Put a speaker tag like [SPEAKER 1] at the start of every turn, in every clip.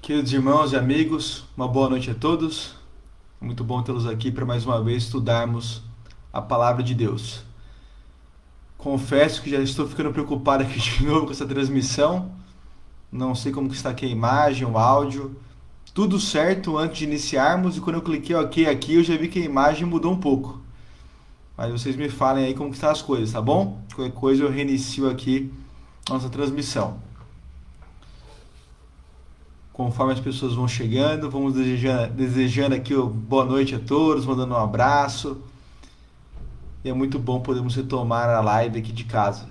[SPEAKER 1] Queridos irmãos e amigos, uma boa noite a todos. É muito bom tê-los aqui para mais uma vez estudarmos a palavra de Deus. Confesso que já estou ficando preocupado aqui de novo com essa transmissão. Não sei como que está aqui a imagem, o áudio. Tudo certo antes de iniciarmos e quando eu cliquei OK aqui, eu já vi que a imagem mudou um pouco. Mas vocês me falem aí como que estão as coisas, tá bom? Qualquer coisa eu reinicio aqui a nossa transmissão. Conforme as pessoas vão chegando, vamos desejando aqui boa noite a todos, mandando um abraço. E é muito bom podermos retomar a live aqui de casa.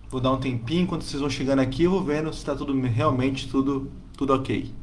[SPEAKER 1] Vou dar um tempinho enquanto vocês vão chegando aqui, eu vou vendo se está tudo realmente tudo ok.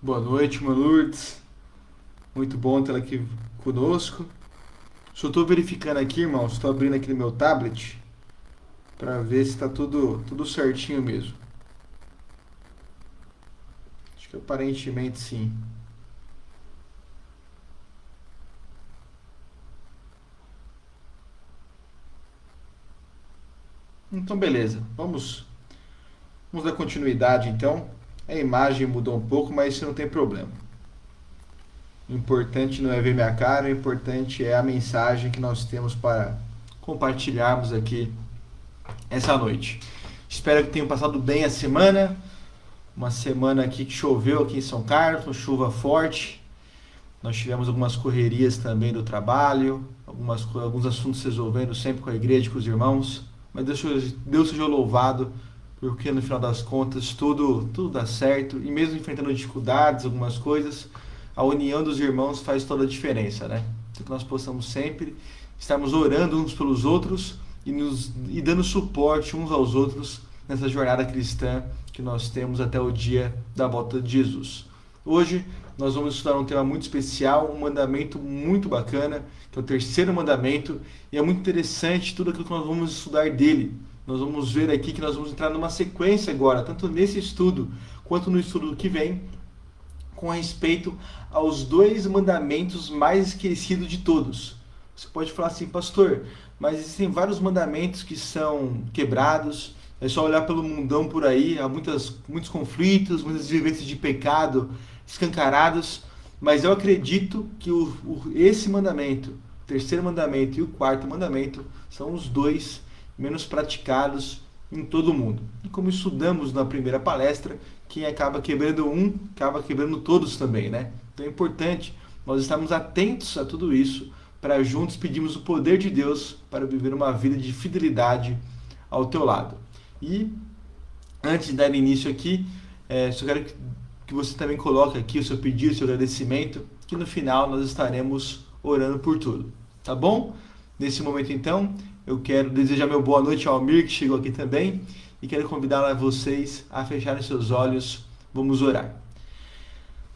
[SPEAKER 1] Boa noite, irmã Lourdes. Muito bom tê-la aqui conosco. Só estou verificando aqui, irmãos, estou abrindo aqui no meu tablet para ver se está tudo certinho mesmo. Acho que aparentemente sim. Então, beleza. Vamos dar continuidade, então. A imagem mudou um pouco, mas isso não tem problema. O importante não é ver minha cara, o importante é a mensagem que nós temos para compartilharmos aqui essa noite. Espero que tenham passado bem a semana. Uma semana aqui que choveu aqui em São Carlos, uma chuva forte. Nós tivemos algumas correrias também do trabalho, alguns assuntos resolvendo sempre com a igreja e com os irmãos. Mas Deus seja louvado, porque no final das contas tudo dá certo. E mesmo enfrentando dificuldades, algumas coisas, a união dos irmãos faz toda a diferença, né? Então que nós possamos sempre estarmos orando uns pelos outros e dando suporte uns aos outros nessa jornada cristã que nós temos até o dia da volta de Jesus. Hoje nós vamos estudar um tema muito especial, um mandamento muito bacana, que é o terceiro mandamento, e é muito interessante tudo aquilo que nós vamos estudar dele. Nós vamos ver aqui que nós vamos entrar numa sequência agora, tanto nesse estudo quanto no estudo que vem, com respeito aos dois mandamentos mais esquecidos de todos. Você pode falar assim, pastor, mas existem vários mandamentos que são quebrados, é só olhar pelo mundão por aí, há muitos conflitos, muitas vivências de pecado escancarados, mas eu acredito que esse mandamento, o terceiro mandamento e o quarto mandamento, são os dois menos praticados em todo o mundo. E como estudamos na primeira palestra, quem acaba quebrando um, acaba quebrando todos também, né? Então é importante nós estarmos atentos a tudo isso, para juntos pedirmos o poder de Deus para viver uma vida de fidelidade ao teu lado. E antes de dar início aqui, só quero que você também coloque aqui o seu pedido, o seu agradecimento, que no final nós estaremos orando por tudo, tá bom? Nesse momento então, eu quero desejar meu boa noite ao Almir, que chegou aqui também, e quero convidar vocês a fecharem seus olhos. Vamos orar.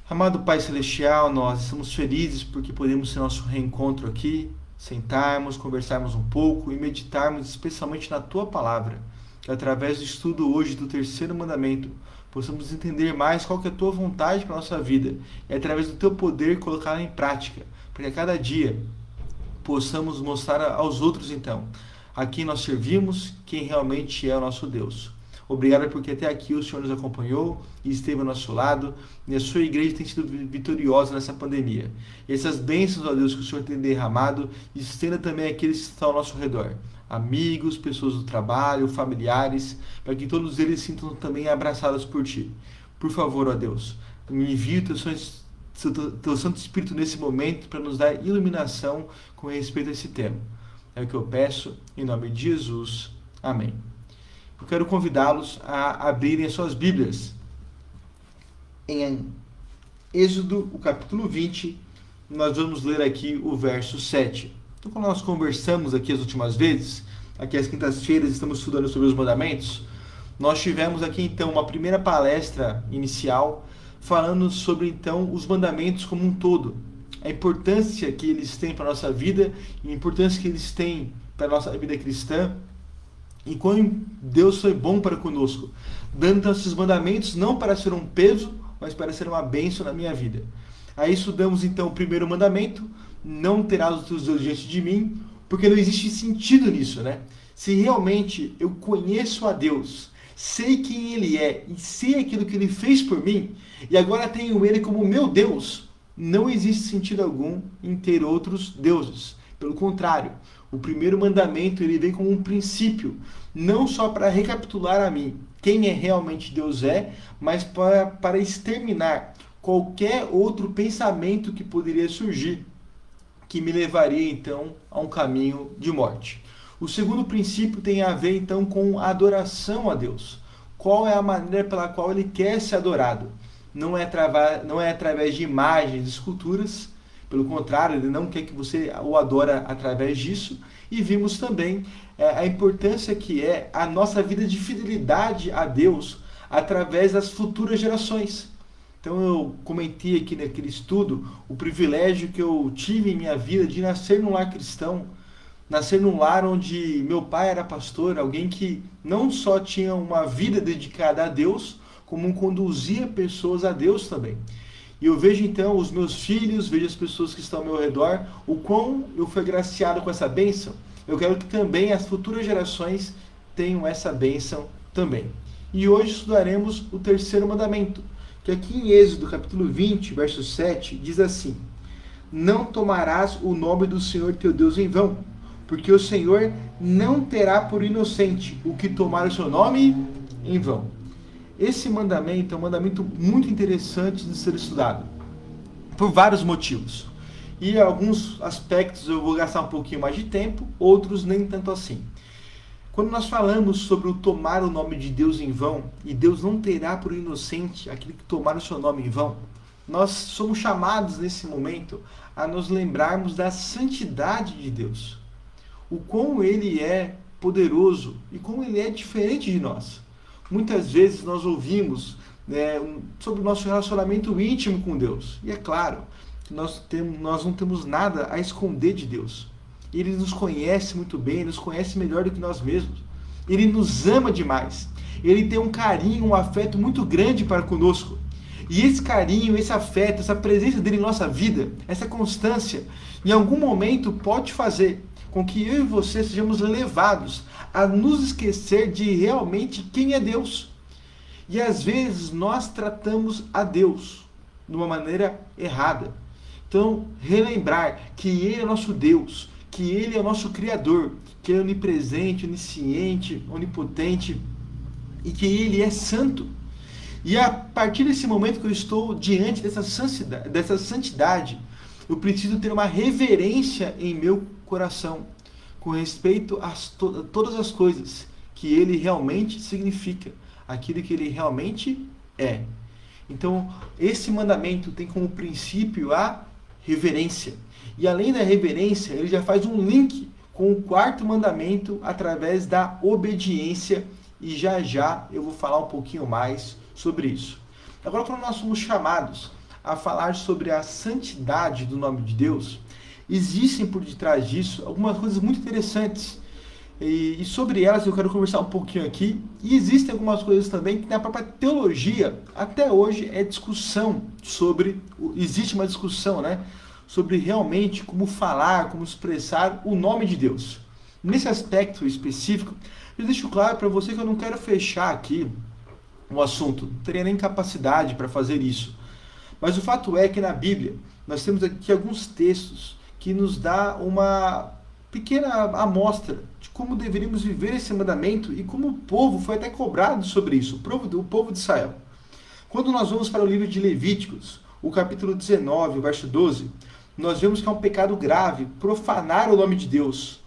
[SPEAKER 1] Amado Pai Celestial, nós estamos felizes porque podemos ter nosso reencontro aqui, sentarmos, conversarmos um pouco e meditarmos especialmente na Tua Palavra, que através do estudo hoje do terceiro mandamento, possamos entender mais qual que é a Tua vontade para a nossa vida e através do Teu poder colocá-la em prática, para que a cada dia possamos mostrar aos outros então a quem nós servimos, quem realmente é o nosso Deus. Obrigado porque até aqui o Senhor nos acompanhou e esteve ao nosso lado, e a sua igreja tem sido vitoriosa nessa pandemia. E essas bênçãos, ó Deus, que o Senhor tem derramado, estenda também aqueles que estão ao nosso redor. Amigos, pessoas do trabalho, familiares, para que todos eles se sintam também abraçados por Ti. Por favor, ó Deus, me envie o Teu Santo Espírito nesse momento para nos dar iluminação com respeito a esse tema. É o que eu peço, em nome de Jesus. Amém. eu quero convidá-los a abrirem as suas Bíblias em Êxodo, o capítulo 20, nós vamos ler aqui o verso 7. Então, quando nós conversamos aqui as últimas vezes, aqui às quintas-feiras estamos estudando sobre os mandamentos, nós tivemos aqui então uma primeira palestra inicial falando sobre então os mandamentos como um todo, a importância que eles têm para a nossa vida e a importância que eles têm para a nossa vida cristã e quão Deus foi bom para conosco, dando então esses mandamentos não para ser um peso, mas para ser uma bênção na minha vida. Aí estudamos então o primeiro mandamento: não terás os teus deuses diante de mim, porque não existe sentido nisso, né? Se realmente eu conheço a Deus, sei quem Ele é e sei aquilo que Ele fez por mim, e agora tenho Ele como meu Deus, não existe sentido algum em ter outros deuses. Pelo contrário, o primeiro mandamento ele vem como um princípio, não só para recapitular a mim quem é realmente Deus é, mas para exterminar qualquer outro pensamento que poderia surgir, que me levaria então a um caminho de morte. O segundo princípio tem a ver então com a adoração a Deus. Qual é a maneira pela qual Ele quer ser adorado? Não é através de imagens, esculturas, pelo contrário, Ele não quer que você o adore através disso. E vimos também a importância que é a nossa vida de fidelidade a Deus através das futuras gerações. Então eu comentei aqui naquele estudo o privilégio que eu tive em minha vida de nascer num lar cristão, nascer num lar onde meu pai era pastor, alguém que não só tinha uma vida dedicada a Deus, como conduzia pessoas a Deus também. E eu vejo então os meus filhos, vejo as pessoas que estão ao meu redor, o quão eu fui agraciado com essa bênção. Eu quero que também as futuras gerações tenham essa bênção também. E hoje estudaremos o terceiro mandamento, que aqui em Êxodo capítulo 20, verso 7, diz assim: não tomarás o nome do Senhor teu Deus em vão, porque o Senhor não terá por inocente o que tomar o seu nome em vão. Esse mandamento é um mandamento muito interessante de ser estudado, por vários motivos. E alguns aspectos eu vou gastar um pouquinho mais de tempo, outros nem tanto assim. Quando nós falamos sobre o tomar o nome de Deus em vão, e Deus não terá por inocente aquele que tomar o seu nome em vão, nós somos chamados nesse momento a nos lembrarmos da santidade de Deus. O quão Ele é poderoso e como Ele é diferente de nós. Muitas vezes nós ouvimos sobre o nosso relacionamento íntimo com Deus. E é claro que nós não temos nada a esconder de Deus. Ele nos conhece muito bem, nos conhece melhor do que nós mesmos. Ele nos ama demais. Ele tem um carinho, um afeto muito grande para conosco. E esse carinho, esse afeto, essa presença dele em nossa vida, essa constância, em algum momento pode fazer com que eu e você sejamos levados a nos esquecer de realmente quem é Deus. E às vezes nós tratamos a Deus de uma maneira errada. Então, relembrar que Ele é nosso Deus, que Ele é o nosso Criador, que Ele é onipresente, onisciente, onipotente e que Ele é santo. E a partir desse momento que eu estou diante dessa santidade, eu preciso ter uma reverência em meu coração com respeito a todas as coisas que Ele realmente significa, aquilo que Ele realmente é. Então, esse mandamento tem como princípio a reverência. E além da reverência, ele já faz um link com o quarto mandamento através da obediência. E já eu vou falar um pouquinho mais sobre isso. Agora, quando nós somos chamados a falar sobre a santidade do nome de Deus, existem por detrás disso algumas coisas muito interessantes. E sobre elas eu quero conversar um pouquinho aqui. E existem algumas coisas também que na própria teologia, até hoje, existe uma discussão, né? Sobre realmente como falar, como expressar o nome de Deus. Nesse aspecto específico, eu deixo claro para você que eu não quero fechar aqui o assunto. Não teria nem capacidade para fazer isso. Mas o fato é que na Bíblia, nós temos aqui alguns textos que nos dá uma pequena amostra de como deveríamos viver esse mandamento e como o povo foi até cobrado sobre isso, o povo de Israel. Quando nós vamos para o livro de Levíticos, o capítulo 19, o verso 12, nós vemos que é um pecado grave profanar o nome de Deus.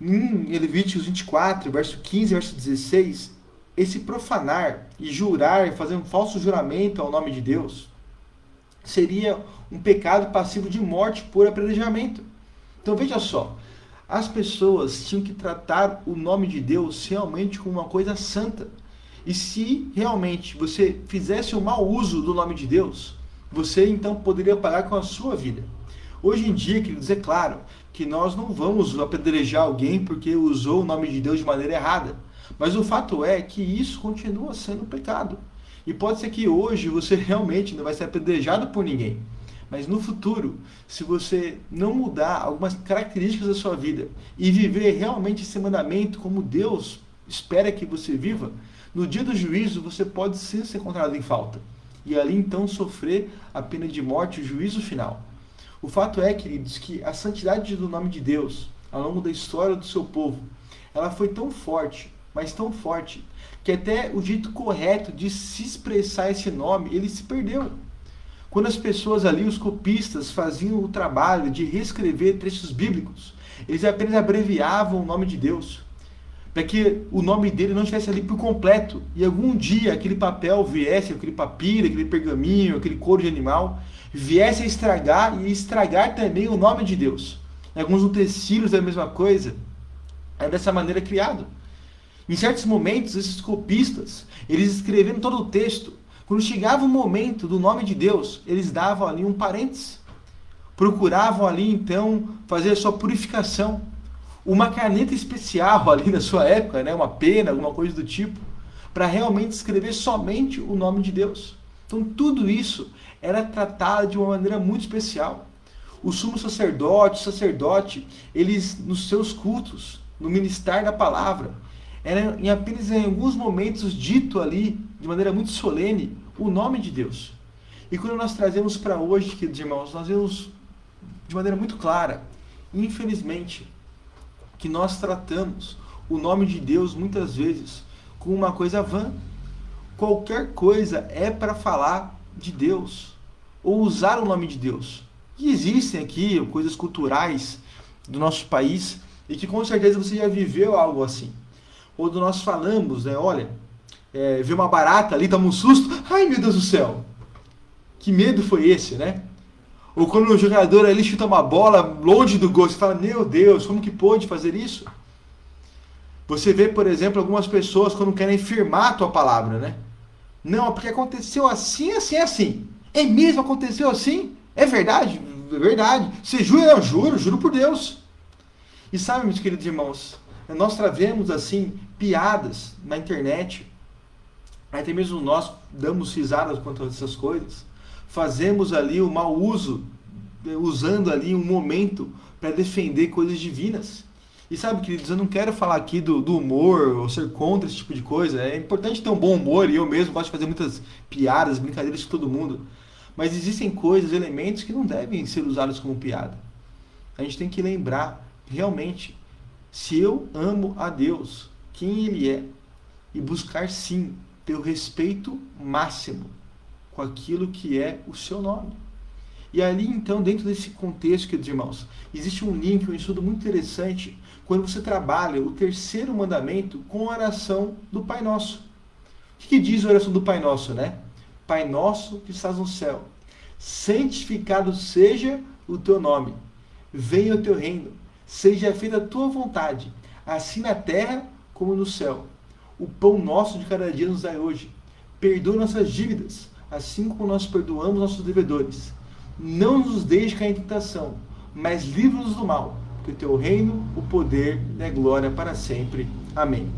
[SPEAKER 1] Em Levíticos 24, verso 15, verso 16, esse profanar e jurar, fazer um falso juramento ao nome de Deus, seria um pecado passivo de morte por apedrejamento. Então veja só, as pessoas tinham que tratar o nome de Deus realmente como uma coisa santa. E se realmente você fizesse um mau uso do nome de Deus, você então poderia pagar com a sua vida. Hoje em dia, queridos, é claro que nós não vamos apedrejar alguém porque usou o nome de Deus de maneira errada. Mas o fato é que isso continua sendo pecado. E pode ser que hoje você realmente não vai ser apedrejado por ninguém. Mas no futuro, se você não mudar algumas características da sua vida e viver realmente esse mandamento como Deus espera que você viva, no dia do juízo você pode sim ser encontrado em falta. E ali então sofrer a pena de morte, o juízo final. O fato é, queridos, que a santidade do nome de Deus, ao longo da história do seu povo, ela foi tão forte, mas tão forte, que até o jeito correto de se expressar esse nome, ele se perdeu. Quando as pessoas ali, os copistas, faziam o trabalho de reescrever trechos bíblicos, eles apenas abreviavam o nome de Deus, para que o nome dele não estivesse ali por completo, e algum dia aquele papel viesse, aquele papiro, aquele pergaminho, aquele couro de animal, viesse a estragar e estragar também o nome de Deus. Alguns utensílios é a mesma coisa, é dessa maneira criado. Em certos momentos, esses copistas, eles escrevendo todo o texto, quando chegava o momento do nome de Deus, eles davam ali um parênteses. Procuravam ali, então, fazer a sua purificação. Uma caneta especial ali na sua época, né? Uma pena, alguma coisa do tipo, para realmente escrever somente o nome de Deus. Então, tudo isso era tratado de uma maneira muito especial. O sumo sacerdote, eles, nos seus cultos, no ministério da palavra, era apenas em alguns momentos dito ali, de maneira muito solene, o nome de Deus. E quando nós trazemos para hoje, queridos irmãos, nós vemos de maneira muito clara, infelizmente, que nós tratamos o nome de Deus muitas vezes como uma coisa vã. Qualquer coisa é para falar de Deus, ou usar o nome de Deus. E existem aqui coisas culturais do nosso país, e que com certeza você já viveu algo assim. Quando nós falamos, né, olha, vê uma barata ali, toma um susto, ai meu Deus do céu, que medo foi esse, né? Ou quando o jogador ali chuta uma bola longe do gol, você fala, meu Deus, como que pôde fazer isso? Você vê, por exemplo, algumas pessoas quando querem firmar a tua palavra, né? Não, porque aconteceu assim, assim, assim. É mesmo? Aconteceu assim? É verdade? É verdade. Você jura? Eu juro por Deus. E sabe, meus queridos irmãos, nós trazemos assim piadas na internet, até mesmo nós damos risadas quanto a essas coisas, fazemos ali o mau uso, usando ali um momento para defender coisas divinas. E sabe, queridos, eu não quero falar aqui do humor ou ser contra esse tipo de coisa. É importante ter um bom humor e eu mesmo gosto de fazer muitas piadas, brincadeiras com todo mundo. Mas existem coisas, elementos que não devem ser usados como piada. A gente tem que lembrar, realmente, se eu amo a Deus, quem Ele é, e buscar sim ter o respeito máximo com aquilo que é o seu nome. E ali, então, dentro desse contexto, queridos irmãos, existe um link, um estudo muito interessante, quando você trabalha o terceiro mandamento com a oração do Pai Nosso. O que diz a oração do Pai Nosso, né? Pai Nosso que estás no céu, santificado seja o teu nome, venha o teu reino, seja feita a tua vontade, assim na terra como no céu. O pão nosso de cada dia nos dai hoje. Perdoa nossas dívidas, assim como nós perdoamos nossos devedores. Não nos deixe cair em tentação, mas livra-nos do mal, porque o teu reino, o poder e a glória para sempre. Amém.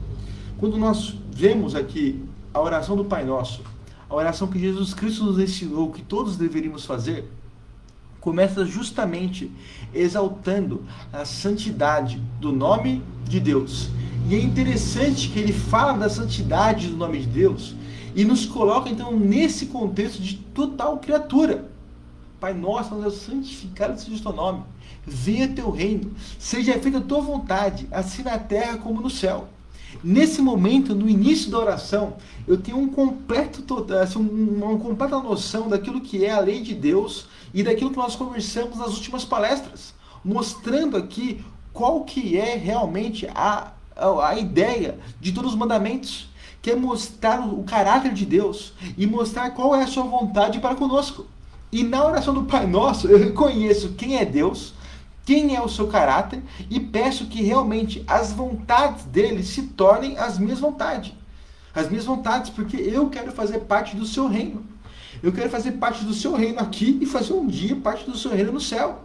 [SPEAKER 1] Quando nós vemos aqui a oração do Pai Nosso, a oração que Jesus Cristo nos ensinou que todos deveríamos fazer, começa justamente exaltando a santidade do nome de Deus. E é interessante que ele fala da santidade do nome de Deus e nos coloca então nesse contexto de total criatura. Pai nosso, santificado seja o teu nome, venha teu reino, seja feita a tua vontade, assim na terra como no céu. Nesse momento, no início da oração, eu tenho uma completa noção daquilo que é a lei de Deus e daquilo que nós conversamos nas últimas palestras, mostrando aqui qual que é realmente a ideia de todos os mandamentos, que é mostrar o caráter de Deus e mostrar qual é a sua vontade para conosco. E na oração do Pai Nosso, eu reconheço quem é Deus, quem é o seu caráter, e peço que realmente as vontades dele se tornem as minhas vontades. As minhas vontades, porque eu quero fazer parte do seu reino. Eu quero fazer parte do seu reino aqui e fazer um dia parte do seu reino no céu.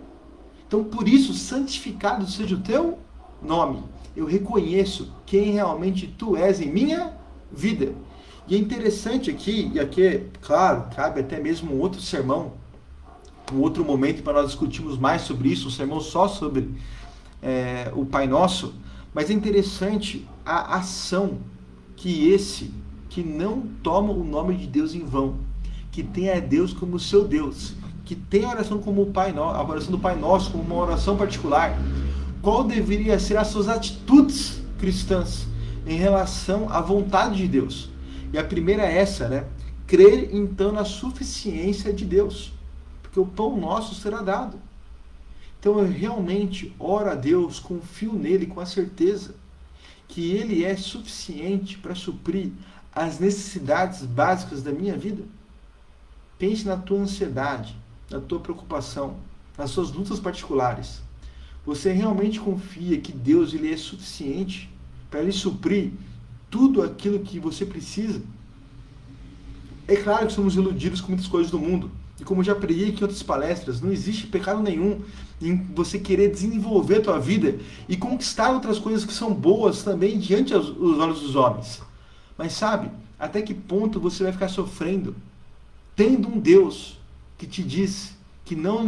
[SPEAKER 1] Então, por isso, santificado seja o teu nome. Eu reconheço quem realmente tu és em minha vida. E é interessante aqui, e aqui, claro, cabe até mesmo um outro sermão, um outro momento para nós discutirmos mais sobre isso, um sermão só sobre o Pai Nosso, mas é interessante a ação que não toma o nome de Deus em vão, que tem a Deus como seu Deus, que tem a oração como a oração do Pai Nosso como uma oração particular. Qual deveria ser as suas atitudes cristãs em relação à vontade de Deus? E a primeira é essa, né? Crer então na suficiência de Deus, porque o pão nosso será dado. Então eu realmente oro a Deus, confio nele com a certeza que ele é suficiente para suprir as necessidades básicas da minha vida. Pense na tua ansiedade, na tua preocupação, nas suas lutas particulares. Você realmente confia que Deus ele é suficiente para lhe suprir tudo aquilo que você precisa? É claro que somos iludidos com muitas coisas do mundo. E como já preguei aqui em outras palestras, não existe pecado nenhum em você querer desenvolver a tua vida e conquistar outras coisas que são boas também diante dos olhos dos homens. Mas sabe, até que ponto você vai ficar sofrendo tendo um Deus que te diz que não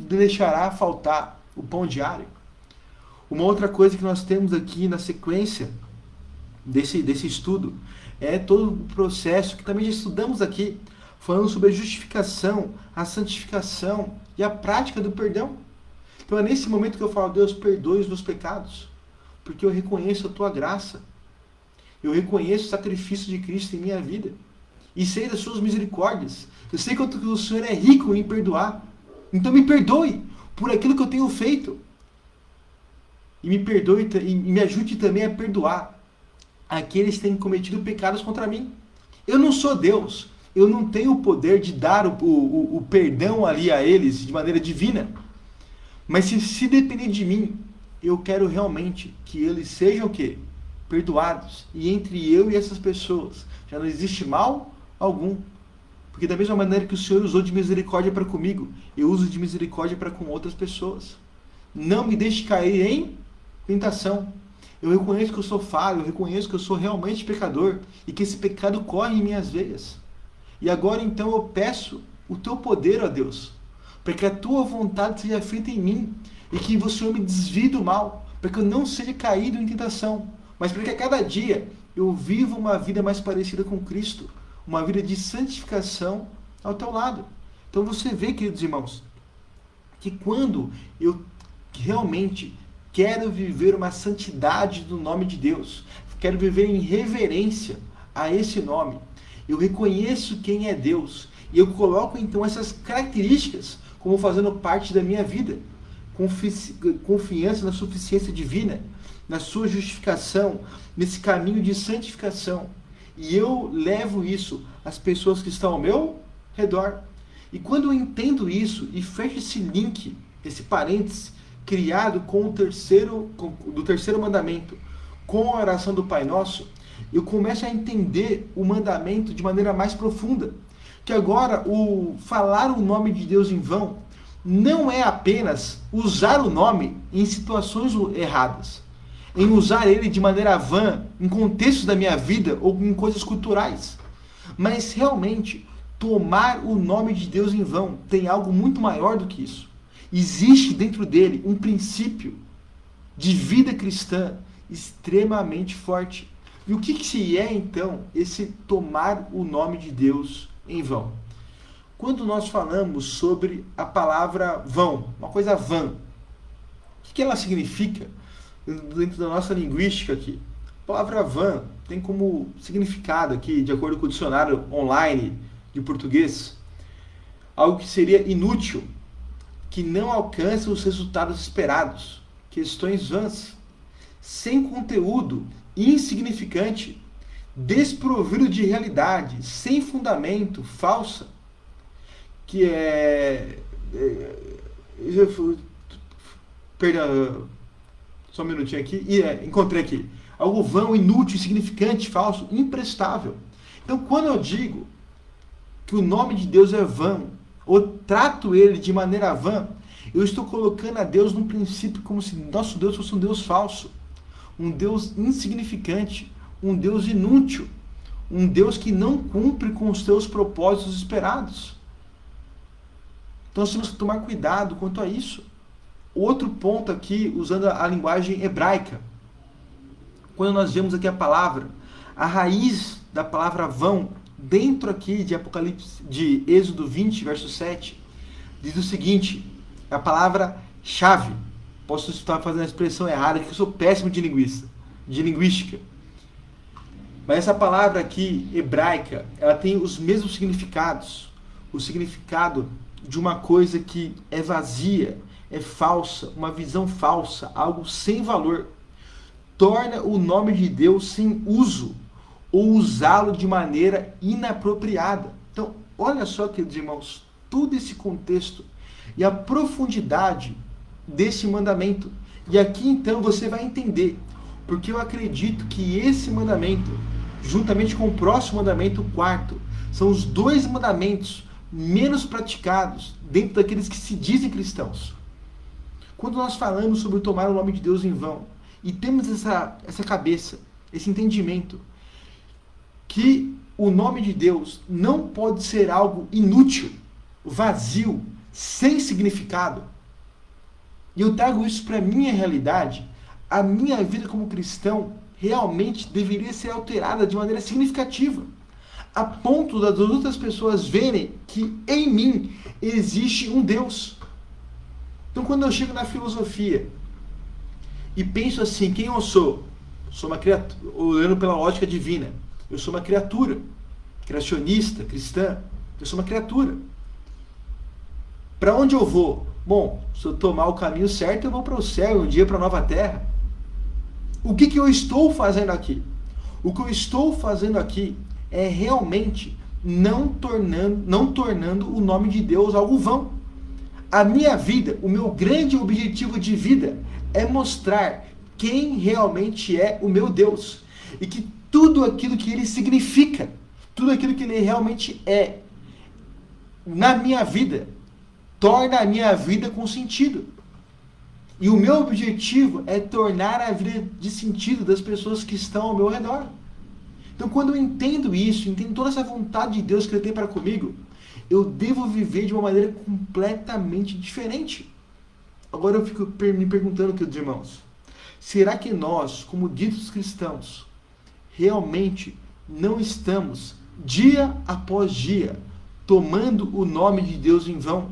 [SPEAKER 1] deixará faltar o pão diário? Uma outra coisa que nós temos aqui na sequência desse estudo é todo o processo que também já estudamos aqui, falando sobre a justificação, a santificação e a prática do perdão. Então é nesse momento que eu falo: Deus, perdoe os meus pecados, porque eu reconheço a tua graça, eu reconheço o sacrifício de Cristo em minha vida, e sei das suas misericórdias, eu sei que o Senhor é rico em perdoar, então me perdoe por aquilo que eu tenho feito, e me perdoe e me ajude também a perdoar aqueles que têm cometido pecados contra mim. Eu não sou Deus, eu não tenho o poder de dar o perdão ali a eles de maneira divina, mas se depender de mim, eu quero realmente que eles sejam o quê? Perdoados, e entre eu e essas pessoas já não existe mal algum, porque da mesma maneira que o Senhor usou de misericórdia para comigo, eu uso de misericórdia para com outras pessoas. Não me deixe cair em tentação. Eu reconheço que eu sou falho, eu reconheço que eu sou realmente pecador e que esse pecado corre em minhas veias. E agora então eu peço o teu poder, ó Deus, para que a tua vontade seja feita em mim e que o Senhor me desvie do mal, para que eu não seja caído em tentação, mas para que a cada dia eu viva uma vida mais parecida com Cristo, uma vida de santificação ao teu lado. Então você vê, queridos irmãos, que quando eu realmente quero viver uma santidade do nome de Deus, quero viver em reverência a esse nome, eu reconheço quem é Deus e eu coloco então essas características como fazendo parte da minha vida. Confiança na suficiência divina, na sua justificação, nesse caminho de santificação. E eu levo isso às pessoas que estão ao meu redor. E quando eu entendo isso e fecho esse link, esse parêntese, criado do terceiro mandamento, com a oração do Pai Nosso, eu começo a entender o mandamento de maneira mais profunda. Que agora o falar o nome de Deus em vão não é apenas usar o nome em situações erradas, em usar ele de maneira vã, em contextos da minha vida ou em coisas culturais, mas realmente tomar o nome de Deus em vão tem algo muito maior do que isso. Existe dentro dele um princípio de vida cristã extremamente forte. E o que se é então esse tomar o nome de Deus em vão? Quando nós falamos sobre a palavra vão, uma coisa vã, o que ela significa dentro da nossa linguística aqui? A palavra vã tem como significado aqui, de acordo com o dicionário online de português, algo que seria inútil, que não alcança os resultados esperados, questões vãs, sem conteúdo, insignificante, desprovido de realidade, sem fundamento, falsa, que perdão, só um minutinho aqui, encontrei aqui, algo vão, inútil, insignificante, falso, imprestável. Então, quando eu digo que o nome de Deus é vão, ou trato ele de maneira vã, eu estou colocando a Deus num princípio como se nosso Deus fosse um Deus falso, um Deus insignificante, um Deus inútil, um Deus que não cumpre com os seus propósitos esperados. Então nós temos que tomar cuidado quanto a isso. Outro ponto aqui, usando a linguagem hebraica, quando nós vemos aqui a palavra, a raiz da palavra vão, dentro aqui de Apocalipse, de Êxodo 20, verso 7, diz o seguinte, a palavra chave. Posso estar fazendo a expressão errada, que eu sou péssimo de linguística. Mas essa palavra aqui, hebraica, ela tem os mesmos significados. O significado de uma coisa que é vazia, é falsa, uma visão falsa, algo sem valor. Torna o nome de Deus sem uso, ou usá-lo de maneira inapropriada. Então, olha só, queridos irmãos, todo esse contexto e a profundidade desse mandamento. E aqui, então, você vai entender, porque eu acredito que esse mandamento, juntamente com o próximo mandamento, o quarto, são os dois mandamentos menos praticados dentro daqueles que se dizem cristãos. Quando nós falamos sobre tomar o nome de Deus em vão, e temos essa cabeça, esse entendimento, que o nome de Deus não pode ser algo inútil, vazio, sem significado. E eu trago isso para a minha realidade. A minha vida como cristão realmente deveria ser alterada de maneira significativa, a ponto das outras pessoas verem que em mim existe um Deus. Então, quando eu chego na filosofia e penso assim, quem eu sou? Sou uma criatura, olhando pela ótica divina. Eu sou uma criatura, criacionista, cristã. Eu sou uma criatura. Para onde eu vou? Bom, se eu tomar o caminho certo, eu vou para o céu, um dia para a nova terra. O que eu estou fazendo aqui? O que eu estou fazendo aqui é realmente não tornando o nome de Deus algo vão. A minha vida, o meu grande objetivo de vida é mostrar quem realmente é o meu Deus. E que tudo aquilo que ele significa, tudo aquilo que ele realmente é, na minha vida, torna a minha vida com sentido. E o meu objetivo é tornar a vida de sentido das pessoas que estão ao meu redor. Então, quando eu entendo isso, entendo toda essa vontade de Deus que Ele tem para comigo, eu devo viver de uma maneira completamente diferente. Agora eu fico me perguntando, queridos irmãos, será que nós, como ditos cristãos, realmente não estamos, dia após dia, tomando o nome de Deus em vão?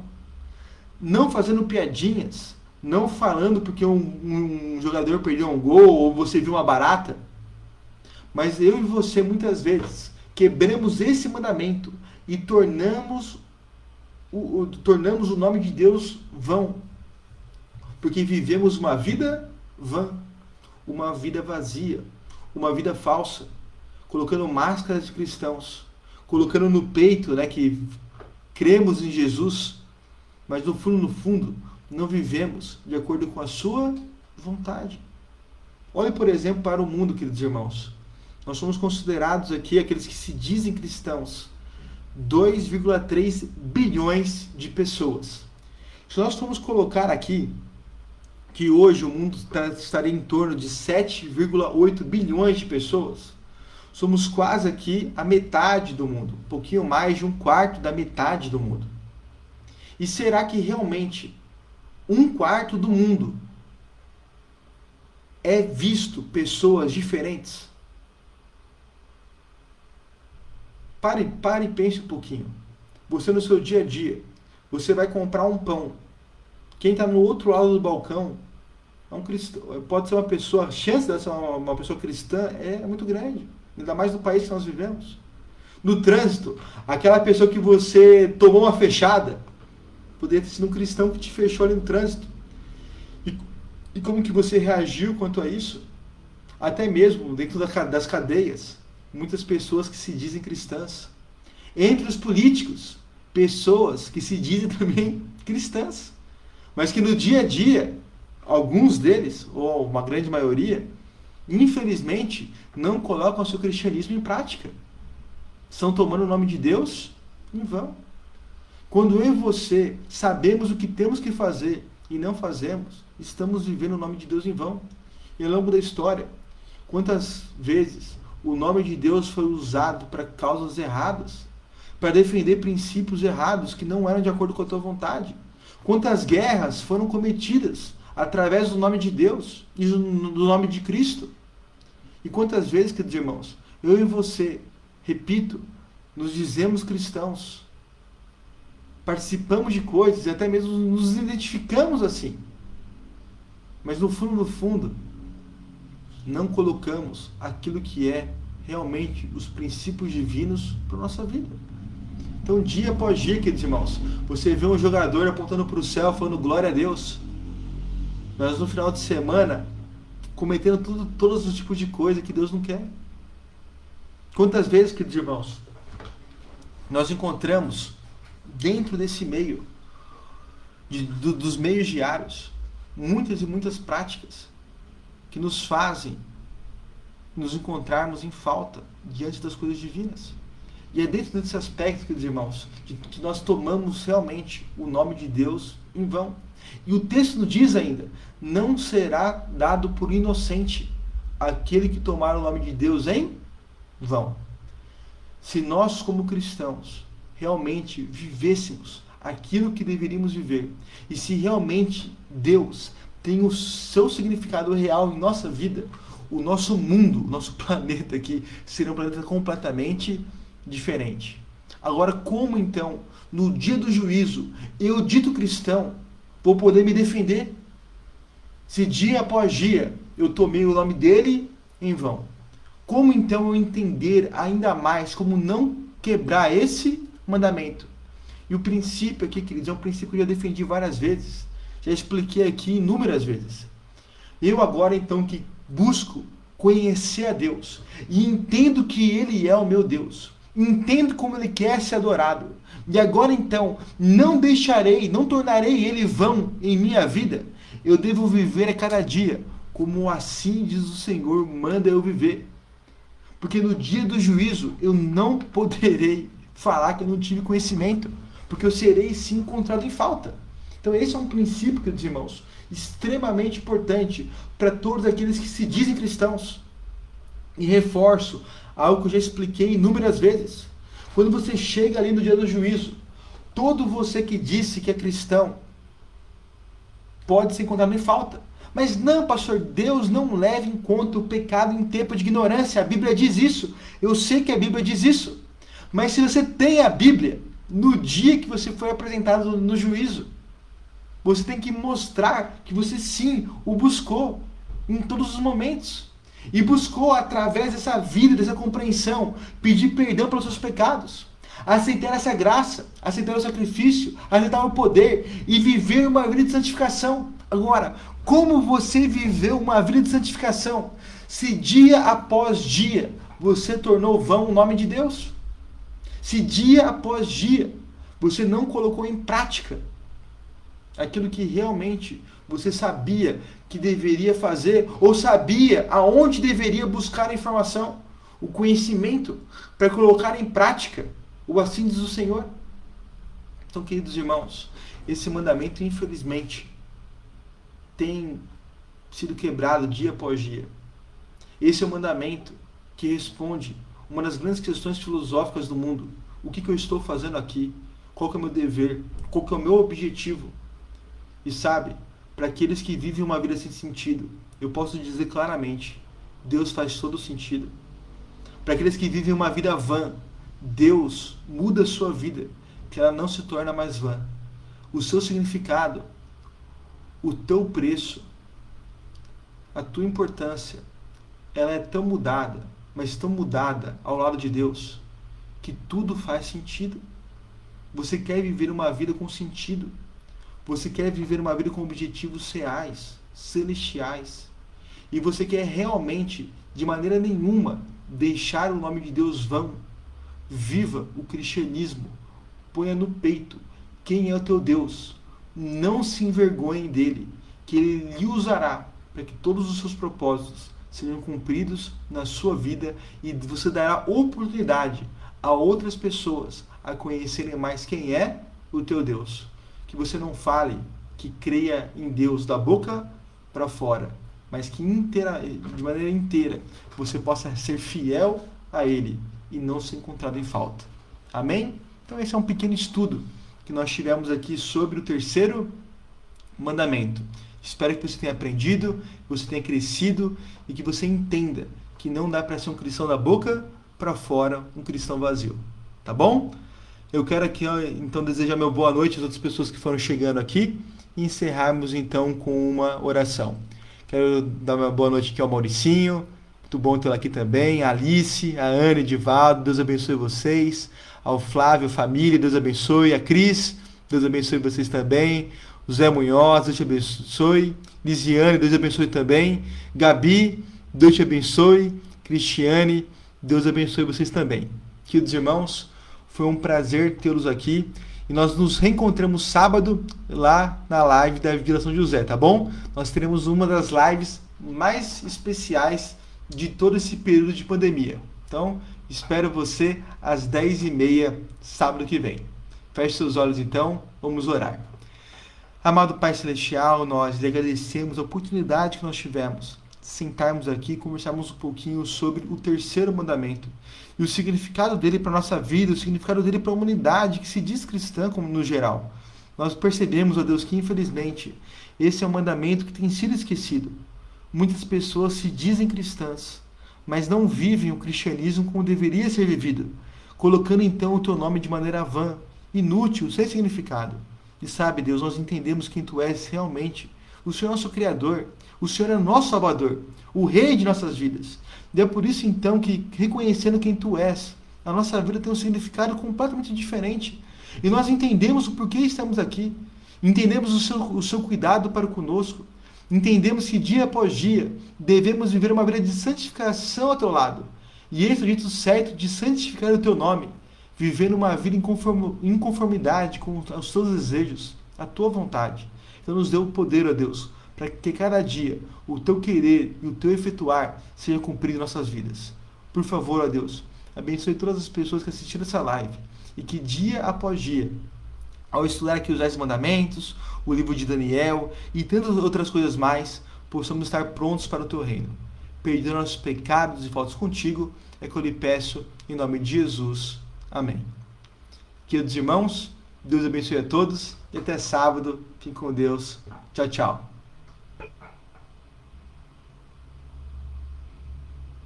[SPEAKER 1] Não fazendo piadinhas, não falando porque um jogador perdeu um gol ou você viu uma barata, mas eu e você muitas vezes quebramos esse mandamento e tornamos o nome de Deus vão, porque vivemos uma vida vã, uma vida vazia, uma vida falsa, colocando máscaras de cristãos, colocando no peito, que cremos em Jesus, mas no fundo, não vivemos de acordo com a sua vontade. Olhe, por exemplo, para o mundo, queridos irmãos. Nós somos considerados aqui, aqueles que se dizem cristãos, 2,3 bilhões de pessoas. Se nós formos colocar aqui que hoje o mundo estaria em torno de 7,8 bilhões de pessoas, somos quase aqui a metade do mundo, um pouquinho mais de um quarto da metade do mundo. E será que realmente um quarto do mundo é visto pessoas diferentes? Pare e pense um pouquinho. Você no seu dia a dia, você vai comprar um pão. Quem está no outro lado do balcão é um cristão. Pode ser uma pessoa, a chance de ser uma pessoa cristã é muito grande. Ainda mais no país que nós vivemos. No trânsito, aquela pessoa que você tomou uma fechada, poderia ter sido um cristão que te fechou ali no trânsito. E como que você reagiu quanto a isso? Até mesmo dentro das cadeias, muitas pessoas que se dizem cristãs. Entre os políticos, pessoas que se dizem também cristãs. Mas que no dia a dia, alguns deles, ou uma grande maioria, infelizmente, não colocam o seu cristianismo em prática. Estão tomando o nome de Deus em vão. Quando eu e você sabemos o que temos que fazer e não fazemos, estamos vivendo o nome de Deus em vão. E ao longo da história, quantas vezes o nome de Deus foi usado para causas erradas, para defender princípios errados que não eram de acordo com a tua vontade? Quantas guerras foram cometidas através do nome de Deus e do nome de Cristo? E quantas vezes, queridos irmãos, eu e você, repito, nos dizemos cristãos, participamos de coisas e até mesmo nos identificamos assim. Mas no fundo, não colocamos aquilo que é realmente os princípios divinos para a nossa vida. Então, dia após dia, queridos irmãos, você vê um jogador apontando para o céu, falando glória a Deus. Mas no final de semana, cometendo todos os tipos de coisa que Deus não quer. Quantas vezes, queridos irmãos, nós encontramos dentro desse meio, dos meios diários, muitas e muitas práticas que nos fazem nos encontrarmos em falta diante das coisas divinas. E é dentro desse aspecto, queridos irmãos, que nós tomamos realmente o nome de Deus em vão. E o texto nos diz ainda, não será dado por inocente aquele que tomar o nome de Deus em vão. Se nós, como cristãos, realmente vivêssemos aquilo que deveríamos viver, e se realmente Deus tem o seu significado real em nossa vida, o nosso mundo, o nosso planeta aqui, seria um planeta completamente diferente. Agora, como então, no dia do juízo, eu, dito cristão, vou poder me defender? Se dia após dia eu tomei o nome dele em vão. Como então eu entender ainda mais como não quebrar esse mandamento? E o princípio aqui, queridos, é um princípio que eu já defendi várias vezes. Já expliquei aqui inúmeras vezes. Eu agora então que busco conhecer a Deus e entendo que Ele é o meu Deus, entendo como Ele quer ser adorado, e agora então não tornarei Ele vão em minha vida. Eu devo viver a cada dia como assim diz o Senhor, manda eu viver. Porque no dia do juízo eu não poderei falar que eu não tive conhecimento, porque eu serei sim encontrado em falta. Então esse é um princípio, queridos irmãos, extremamente importante para todos aqueles que se dizem cristãos. E reforço algo que eu já expliquei inúmeras vezes. Quando você chega ali no dia do juízo, todo você que disse que é cristão pode ser encontrado em falta. Mas não, pastor, Deus não leva em conta o pecado em tempo de ignorância. A Bíblia diz isso. Eu sei que a Bíblia diz isso. Mas se você tem a Bíblia, no dia que você foi apresentado no juízo, você tem que mostrar que você sim o buscou em todos os momentos. E buscou através dessa vida, dessa compreensão, pedir perdão pelos seus pecados. Aceitar essa graça, aceitar o sacrifício, aceitar o poder e viver uma vida de santificação. Agora, como você viveu uma vida de santificação se dia após dia você tornou vão o nome de Deus? Se dia após dia você não colocou em prática aquilo que realmente você sabia que deveria fazer, ou sabia aonde deveria buscar a informação, o conhecimento, para colocar em prática, o assim diz o Senhor. Então, queridos irmãos, esse mandamento, infelizmente, tem sido quebrado dia após dia. Esse é o mandamento que responde uma das grandes questões filosóficas do mundo. O que eu estou fazendo aqui? Qual que é o meu dever? Qual que é o meu objetivo? E sabe, para aqueles que vivem uma vida sem sentido, eu posso dizer claramente, Deus faz todo sentido. Para aqueles que vivem uma vida vã, Deus muda a sua vida, que ela não se torna mais vã. O seu significado, o teu preço, a tua importância, ela é tão mudada, mas tão mudada ao lado de Deus, que tudo faz sentido. Você quer viver uma vida com sentido. Você quer viver uma vida com objetivos reais. celestiais, e você quer realmente, de maneira nenhuma, deixar o nome de Deus vão, viva o cristianismo, ponha no peito quem é o teu Deus, não se envergonhe dele, que ele lhe usará para que todos os seus propósitos sejam cumpridos na sua vida, e você dará oportunidade a outras pessoas a conhecerem mais quem é o teu Deus. Que você não fale, que creia em Deus da boca para fora, mas que de maneira inteira você possa ser fiel a Ele e não ser encontrado em falta. Amém? Então esse é um pequeno estudo que nós tivemos aqui sobre o terceiro mandamento. Espero que você tenha aprendido, que você tenha crescido e que você entenda que não dá para ser um cristão da boca para fora, um cristão vazio. Tá bom? Eu quero aqui, então, desejar meu boa noite às outras pessoas que foram chegando aqui e encerrarmos, então, com uma oração. Quero dar uma boa noite aqui ao Mauricinho, muito bom tê-lo aqui também, a Alice, a Ana, Edivaldo, Deus abençoe vocês, ao Flávio, família, Deus abençoe, a Cris, Deus abençoe vocês também, o Zé Munhoz, Deus te abençoe, Lisiane, Deus abençoe também, Gabi, Deus te abençoe, Cristiane, Deus abençoe vocês também. Queridos irmãos, foi um prazer tê-los aqui. E nós nos reencontramos sábado lá na live da Vila São José, tá bom? Nós teremos uma das lives mais especiais de todo esse período de pandemia. Então, espero você às 10h30, sábado que vem. Feche seus olhos então, vamos orar. Amado Pai Celestial, nós lhe agradecemos a oportunidade que nós tivemos de sentarmos aqui e conversarmos um pouquinho sobre o terceiro mandamento e o significado dele para a nossa vida, o significado dele para a humanidade que se diz cristã como no geral. Nós percebemos, ó Deus, que infelizmente esse é um mandamento que tem sido esquecido. Muitas pessoas se dizem cristãs, mas não vivem o cristianismo como deveria ser vivido, colocando então o teu nome de maneira vã, inútil, sem significado. E sabe, Deus, nós entendemos quem tu és realmente. O Senhor é nosso Criador, o Senhor é nosso Salvador, o Rei de nossas vidas. E é por isso então que, reconhecendo quem tu és, a nossa vida tem um significado completamente diferente. E nós entendemos o porquê estamos aqui, entendemos o seu cuidado para conosco, entendemos que dia após dia devemos viver uma vida de santificação ao teu lado. E esse é o jeito certo de santificar o teu nome, vivendo uma vida em conformidade com os teus desejos, a tua vontade. Então nos dê o poder, ó Deus, para que cada dia o teu querer e o teu efetuar seja cumprido em nossas vidas. Por favor, ó Deus, abençoe todas as pessoas que assistiram essa live e que dia após dia, ao estudar aqui os 10 mandamentos, o livro de Daniel e tantas outras coisas mais, possamos estar prontos para o teu reino. Perdoa nossos pecados e faltas contigo, é que eu lhe peço em nome de Jesus. Amém. Queridos irmãos, Deus abençoe a todos e até sábado. Fiquem com Deus. Tchau, tchau.